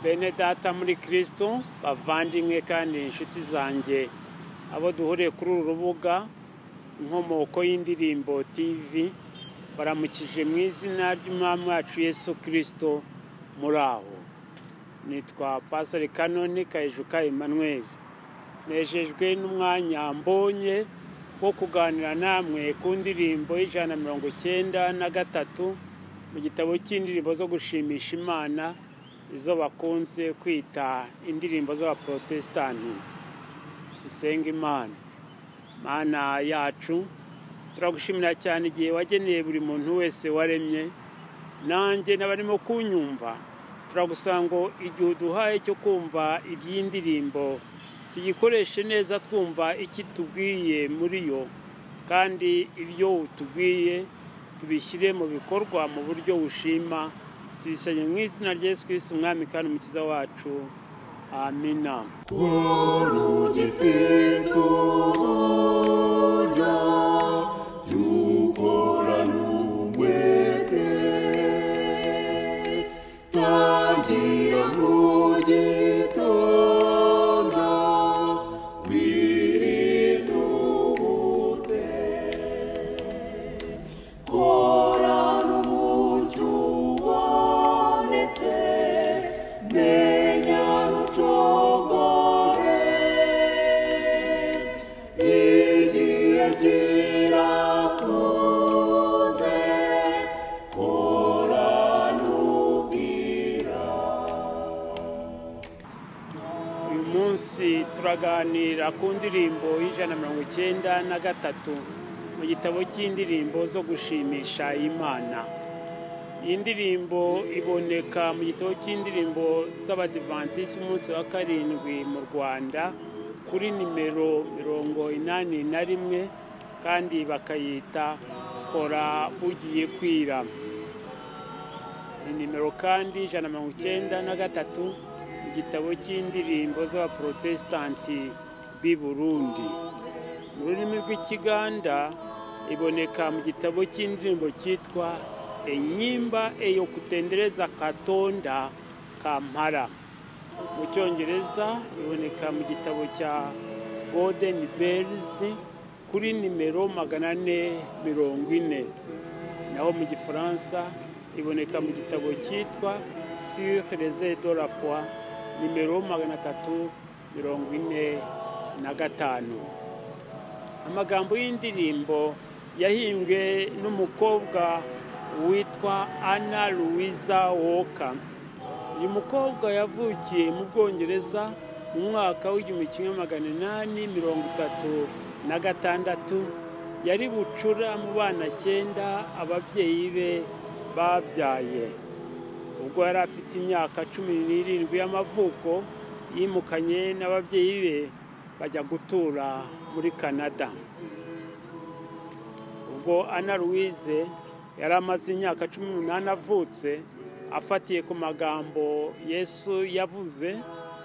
bene data muri Kristo, bavandimwe kandi inshuti zanjye abo duhuriye kuri uru rubuga Inkomoko y'Indirimbo TV, baramukije mu izina ry'Umwami wacu Yesu Kristo. Muraho, nitwa Pastor Kanoni Kayijuka Emmanuel. Nejejwe n'umwanya mbonye wo kuganira namwe ku ndirimbo y'193 mu gitabo cy'indirimbo zo gushimisha Imana, izo bakunze kwita indirimbo z'abaprotestanti. Dusenga Imana. Mana yacu, turagushimira cyane igihe wageneye buri muntu wese waremye, nanjye n'abarimo kunyumva. Turagusaba ngo igihe uduhaye cyo kumva iby'indirimbo tugikoreshe neza, twumva iki tubwiye muri yo, kandi ibyo utubwiye tubishyire mu bikorwa mu buryo bushima. Tubisabye mu izina rya Yesu Kristo Umwami kandi Umukiza wacu. Amina. Turaganira ku ndirimbo y'193 mu gitabo cy'indirimbo zo gushimisha Imana. Iyi ndirimbo iboneka mu gitabo cy'indirimbo z'Abadiventisi umunsi wa karindwi mu Rwanda kuri nimero 81, kandi bakayita Kora Ugiye Kwira. Ni nimero kandi 193 igitabo cy'indirimbo z'abaprotestanti b'i Burundi. Mu rurimi rw'Ikiganda iboneka mu gitabo cy'indirimbo cyitwa Enyimba eyo kutendereza Katonda Kampala. Mu Cyongereza iboneka mu gitabo cya Golden Bells kuri nimero 440. Naho mu Gifaransa iboneka mu gitabo cyitwa Sur les ailes de la foi nimero 345. Amagambo y'indirimbo yahimbwe n'umukobwa witwa Anna Louisa Walker. Uyu mukobwa yavukiye mu Bwongereza mu mwaka w'1836. Yari bucura mu bana 9 ababyeyi be babyaye. Ubwo yari afite imyaka 17 y'amavuko, yimukanye n'ababyeyi be bajya gutura muri Canada. Ubwo Anna Louise yari amaze imyaka 18 avutse, afatiye ku magambo Yesu yavuze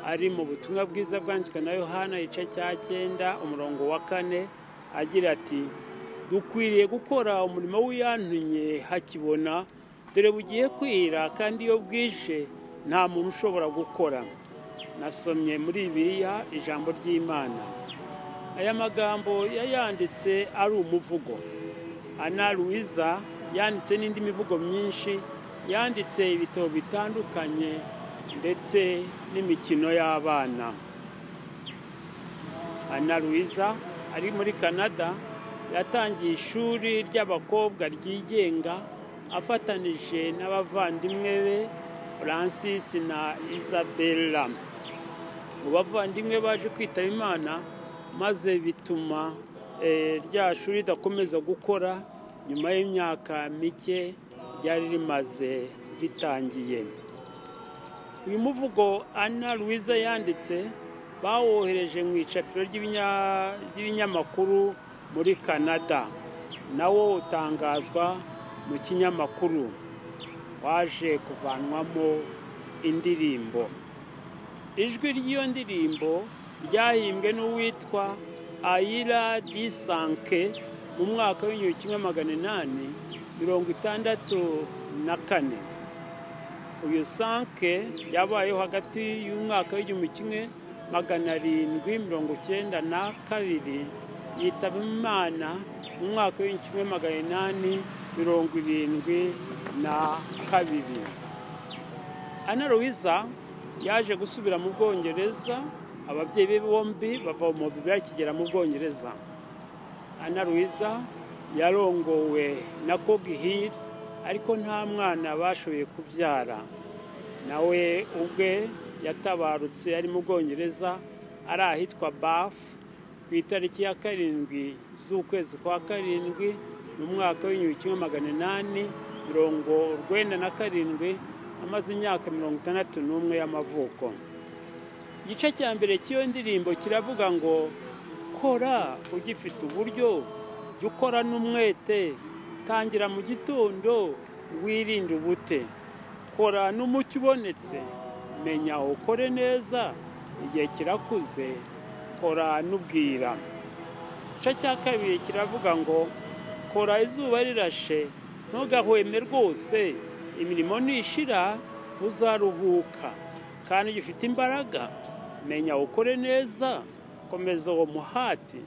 ari mu butumwa bwiza bwanditswe na Yohana igice cya 9 umurongo wa 4, agira ati, dukwiriye gukora umurimo w'Iyantumye hakibona, dore bugiye kwira kandi iyo bwije nta muntu ushobora gukora. Nasomye muri Bibiliya ijambo ry'Imana. Aya magambo yayanditse ari umuvugo. Anna Louisa yanditse n'indi mivugo myinshi, yanditse ibitabo bitandukanye ndetse n'imikino y'abana. Anna Louisa ari muri Canada, yatangiye ishuri ry'abakobwa ryigenga afatanije n'abavandimwe be Francis na Isabella. Abavandimwe baje kwitaba Imana, maze bituma rya shuri ridakomeza gukora. Nyuma y'imyaka mike ryari rimaze ritangiye. Uyu muvugo Anna Louisa yanditse bawohereje mu icapiro ry'ibinyamakuru muri Canada, nawo utangazwa mu kinyamakuru. Waje kuvanwamo indirimbo. Ijwi ry'iyo ndirimbo ryahimbwe n'uwitwa Ayira Disanke mu mwaka w'1864. uyu Sanke yabayeho hagati y'umwaka w'igihumbi kimwe magana arindwi mirongo icyenda na kabiri yitaba Imana mu mwaka w'igihumbi kimwe magana inani mirongo irindwi na kabiri. Anna Louisa yaje gusubira mu Bwongereza, ababyeyi be bombi bava mu mubiri bakigera mu Bwongereza. Anna Louisa yarongowe na Cogihill ariko nta mwana bashoboye kubyara. Nawe ubwe yatabarutse ari mu Bwongereza ari ahitwa Bath ku itariki ya 7 z'ukwezi kwa 7 mu mwaka w'igihumbi kimwe magana inani mirongo urwenda na karindwi, amaze imyaka 61 y'amavuko. Igice cya mbere cy'iyo ndirimbo kiravuga ngo kora ugifite uburyo, jya ukora n'umwete, tangira mu gitondo wirinde ubute, kora n'umucyo ubonetse, menya ukore neza, igihe kirakuze, kora n'ubwira. Igice cya kabiri kiravuga ngo kora izuba rirashe, ntugahweme rwose, imirimo nishira uzaruhuka, kandi iyo ufite imbaraga menya ukore neza, komeza uwo muhati,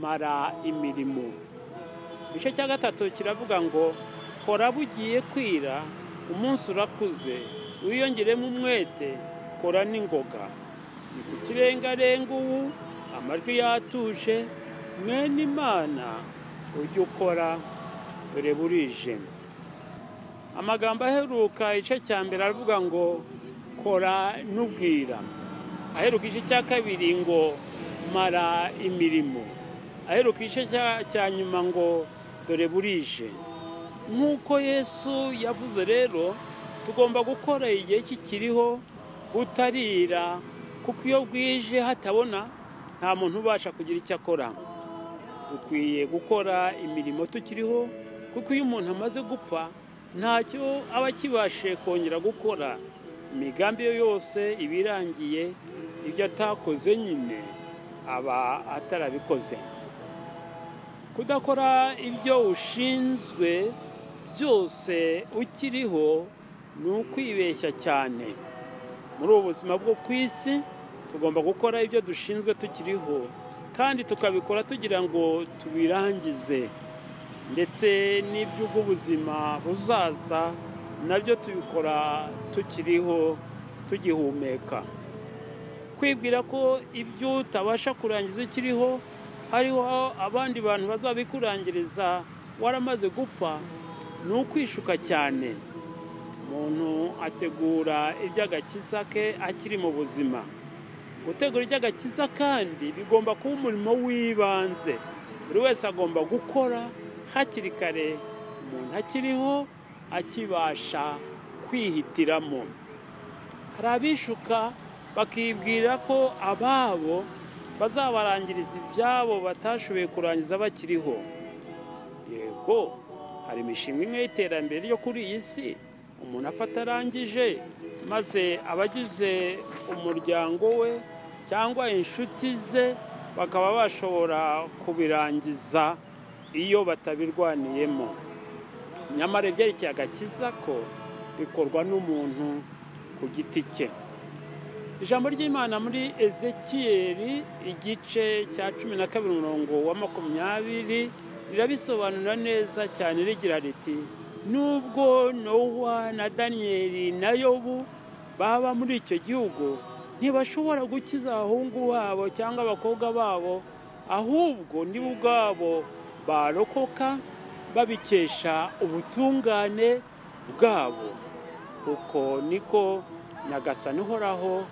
mara imirimo. Igice cya gatatu kiravuga ngo kora bugiye kwira, umunsi urakuze, wiyongeremo umwete, kora n'ingoga, ni ku kirengarenga ubu amajwi yatuje, mwene Imana ujye ukora dore burije. Amagambo aheruka igice cya mbere aravuga ngo kora n'ubwira, aheruka igice cya kabiri ngo mara imirimo, aheruka igice cya nyuma ngo dore burije. Nk'uko Yesu yavuze rero, tugomba gukora igihe kikiriho, gutarira, kuko iyo bwije hatabona nta muntu ubasha kugira icyo akora. Dukwiye gukora imirimo tukiriho, kuko iyo umuntu amaze gupfa ntacyo aba akibashe kongera gukora. Imigambi yo yose ibirangiye, ibyo atakoze nyine aba atarabikoze. Kudakora ibyo ushinzwe byose ukiriho ni ukwibeshya cyane. Muri ubu buzima bwo ku isi tugomba gukora ibyo dushinzwe tukiriho, kandi tukabikora tugira ngo tubirangize, ndetse n'iby'ubuzima buzaza nabyo tubikora tukiriho, tugihumeka. Kwibwira ko ibyo utabasha kurangiza ukiriho hariho abandi bantu bazabikurangiriza waramaze gupfa, ni ukwishuka cyane. Umuntu ategura iby'agakiza ke akiri mu buzima. Gutegura iby'agakiza kandi bigomba kuba umurimo w'ibanze buri wese agomba gukora hakiri kare, umuntu akiriho akibasha kwihitiramo. Hari abishuka bakibwira ko ababo bazabarangiriza ibyabo batashoboye kurangiza bakiriho. Yego, hari imishinga imwe y'iterambere ryo kuri iyi si umuntu afata arangije, maze abagize umuryango we cyangwa inshuti ze bakaba bashobora kubirangiza iyo batabirwaniyemo. Nyamara ibyerekeye agakiza ko bikorwa n'umuntu ku giti cye. Ijambo ry'Imana muri Ezekiyeli igice cya 12 umurongo wa 20 rirabisobanura neza cyane, rigira riti nubwo Nowa na Daniyeli na Yobu baba muri icyo gihugu, ntibashobora gukiza abahungu babo cyangwa abakobwa babo, ahubwo nibo ubwabo barokoka babikesha ubutungane bwabo. Uko niko Nyagasani uhoraho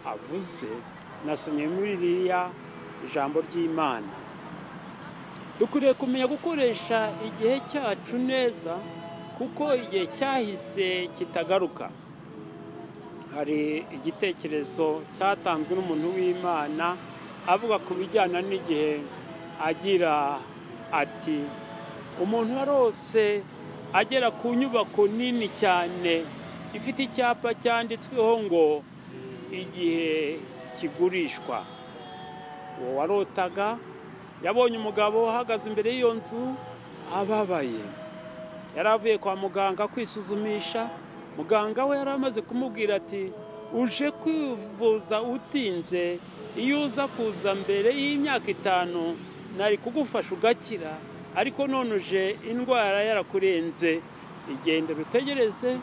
avuze. Nasomye muri ririya ijambo ry'Imana. Dukwiriye kumenya gukoresha igihe cyacu neza, kuko igihe cyahise kitagaruka. Hari igitekerezo cyatanzwe n'umuntu w'Imana avuga ku bijyana n'igihe, agira ati umuntu warose agera ku nyubako nini cyane ifite icyapa cyanditsweho ngo igihe kigurishwa. Uwo warotaga yabonye umugabo uhagaze imbere y'iyo nzu ababaye. Yari avuye kwa muganga kwisuzumisha, muganga we yari amaze kumubwira ati uje kwivuza utinze, iyo uza kuza mbere y'imyaka 5 nari kugufasha ugakira, ariko none uje indwara yarakurenze, igende utegereze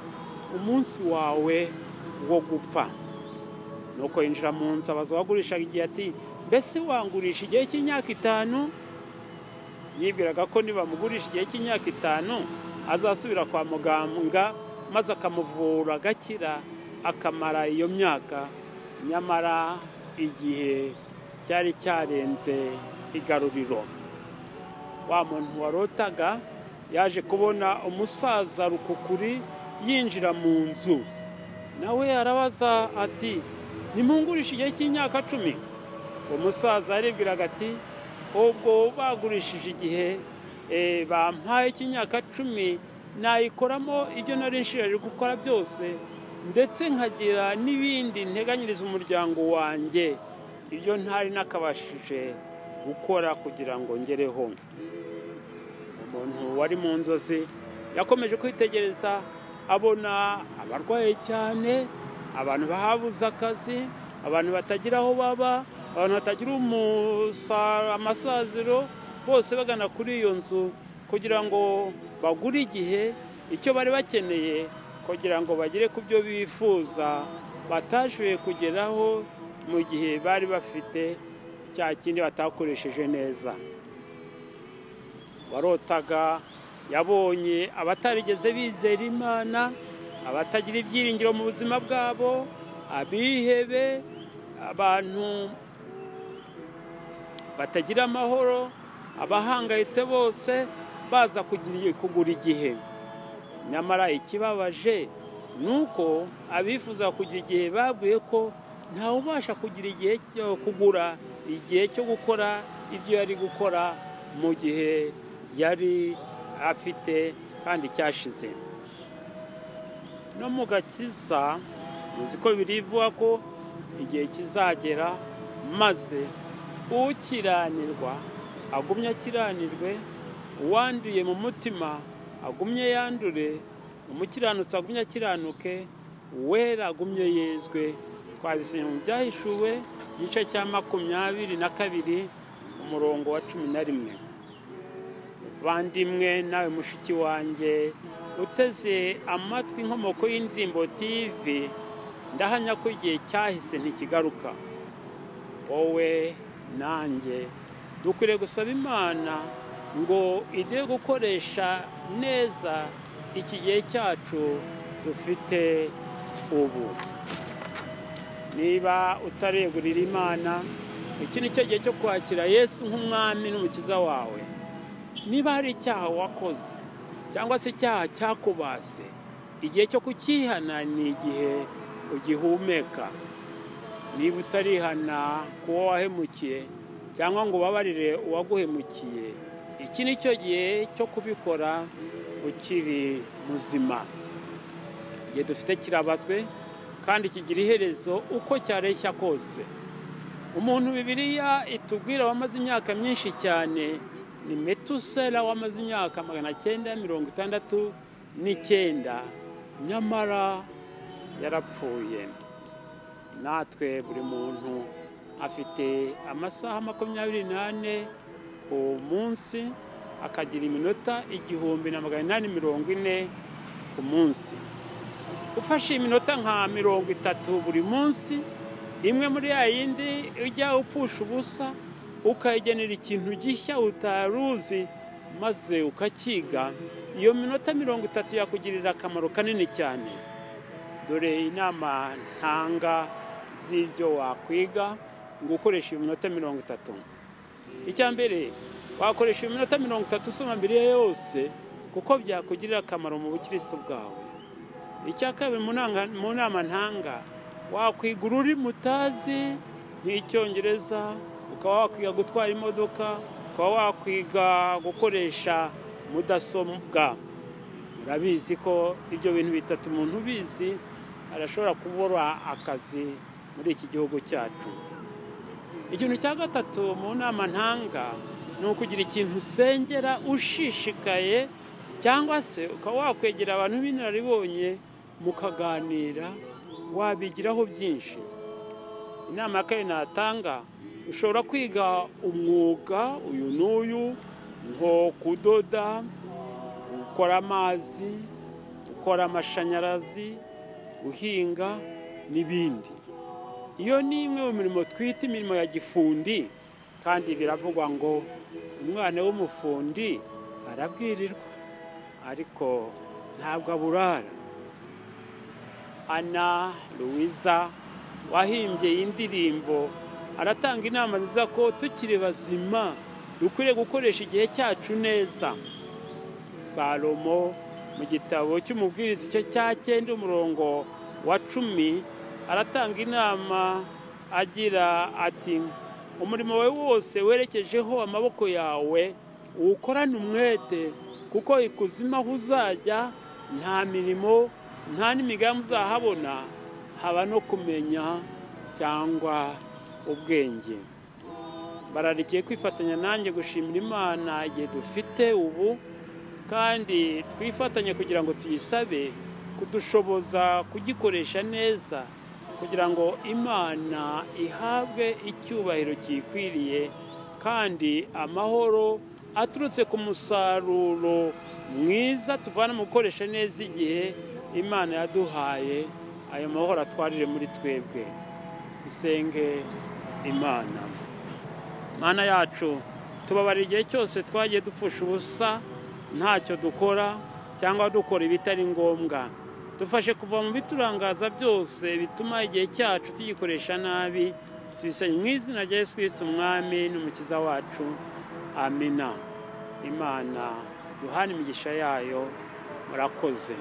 umunsi wawe wo gupfa. Nuko yinjira mu nzu abaza uwagurishaga igihe ati mbese wangurisha igihe cy'imyaka 5? Yibwiraga ko nibamugurisha igihe cy'imyaka 5 azasubira kwa muganga maze akamuvura agakira akamara iyo myaka. Nyamara igihe cyari cyarenze igaruriro. Wa muntu warotaga yaje kubona umusaza rukukuri yinjira mu nzu, nawe arabaza ati nimungurisha igihe cy'imyaka 10? Umusaza yaribwiraga ati ubwo bagurishije igihe bampaye cy'imyaka 10 nayikoramo ibyo nari nshiraje gukora byose, ndetse nkagira n'ibindi nteganyiriza umuryango wanjye, ibyo ntari nakabashije gukora kugira ngo ngereho. Umuntu wari mu nzozi yakomeje kwitegereza, abona abarwaye cyane, abantu bahabuze akazi, abantu batagira aho baba, abantu batagira amasaziro, bose bagana kuri iyo nzu kugira ngo bagure igihe icyo bari bakeneye kugira ngo bagere ku byo bifuza batashoboye kugeraho mu gihe bari bafite cya kindi batakoresheje neza. Warotaga yabonye abatarigeze bizera Imana, abatagira ibyiringiro mu buzima bwabo, abihebe, abantu batagira amahoro, abahangayitse bose baza kugura igihe. Nyamara ikibabaje nuko abifuza kugira igihe babwiye ko ntawe ubasha kugira igihe cyo kugura igihe cyo gukora ibyo yari gukora mu gihe yari afite kandi cyashize. No mu gakiza uzi ko birivuga ko igihe kizagera maze ukiranirwa agumye akiranirwe, uwanduye mu mutima agumye yandure, umukiranutsi agumye akiranuke, uwera agumye yezwe. Twabisomye mu Byahishuwe igice cya 22 umurongo wa 11. Vandimwe nawe mushiki wanjye uteze amatwi Inkomoko y'Indirimbo TV, ndahanya ko igihe cyahise ntikigaruka. Wowe nanjye dukwiriye gusaba Imana ngo ide gukoresha neza iki gihe cyacu dufite ubu. Niba utaregurira Imana, iki ni cyo gihe cyo kwakira Yesu nk'umwami n'umukiza wawe. Niba hari icyaha wakoze cyangwa se icyaha cyakubase, igihe cyo kukihana ni igihe ugihumeka. Niba utarihana kuwo wahemukiye cyangwa ngo ubabarire uwaguhemukiye, iki ni cyo gihe cyo kubikora ukiri muzima. Igihe dufite kirabazwe kandi kigira iherezo uko cyareshya kose. Umuntu Bibiliya itubwira wamaze imyaka myinshi cyane ni Metusela, wamaze imyaka 969, nyamara yarapfuye. Natwe buri muntu afite amasaha 24 ku munsi, akagira iminota 1840 ku munsi. Ufashe iminota nka 30 buri munsi, imwe muri ya yindi ujya upfusha ubusa, ukayigenera ikintu gishya utaruzi maze ukakiga, iyo minota 30 yakugirira akamaro kanini cyane. Dore inama ntanga z'ibyo wakwiga ngo ukoreshe iminota 30. Icyambere, wakoresha iminota 30 usoma Bibiliya yose kuko byakugirira akamaro mu bukristo bwawe. Icyakabiri, mu nama ntanga wakwiga ururimi utazi nk'Icyongereza, ukaba wakwiga gutwara imodoka, ukaba wakwiga gukoresha mudasobwa. Urabizi ko ibyo bintu bitatu umuntu ubizi arashobora kubura akazi muri iki gihugu cyacu. Ikintu cya gatatu mu nama ntanga ni ukugira ikintu usengera ushishikaye, cyangwa se ukaba wakwegera abantu b'inararibonye mukaganira wabigiraho byinshi. Inama ya kabiri natanga, ushobora kwiga umwuga uyu n'uyu nko kudoda, gukora amazi, gukora amashanyarazi, guhinga n'ibindi. Iyo ni imwe mu mirimo twita imirimo ya gifundi, kandi biravugwa ngo umwana w'umufundi arabwirirwa ariko ntabwo aburara. Ana Louisa wahimbye iyi ndirimbo aratanga inama nziza ko tukiri bazima dukwiriye gukoresha igihe cyacu neza. Salomo mu gitabo cy'umubwiriza icyo cya 9 umurongo wa 10 aratanga inama agira ati, umurimo wawe wose werekejeho amaboko yawe uwukorane umwete, kuko ikuzimu aho uzajya nta mirimo nta n'imigambi uzahabona, haba no kumenya cyangwa ubwenge. Bararikiye kwifatanya nanjye gushimira Imana igihe dufite ubu, kandi twifatanye kugira ngo tuyisabe kudushoboza kugikoresha neza, kugira ngo Imana ihabwe icyubahiro kikwiriye, kandi amahoro aturutse ku musaruro mwiza tuvana mu gukoresha neza igihe Imana yaduhaye, ayo mahoro atwarire muri twebwe. Dusenge Imana. Mana yacu, tubabarira igihe cyose twagiye dupfusha ubusa ntacyo dukora cyangwa dukora ibitari ngombwa. Dufashe kuva mu biturangaza byose bituma igihe cyacu tugikoresha nabi. Tubisanye mu izina rya Yesu Kristo umwami n'umukiza wacu. Amina. Imana duhane imigisha yayo. Murakoze.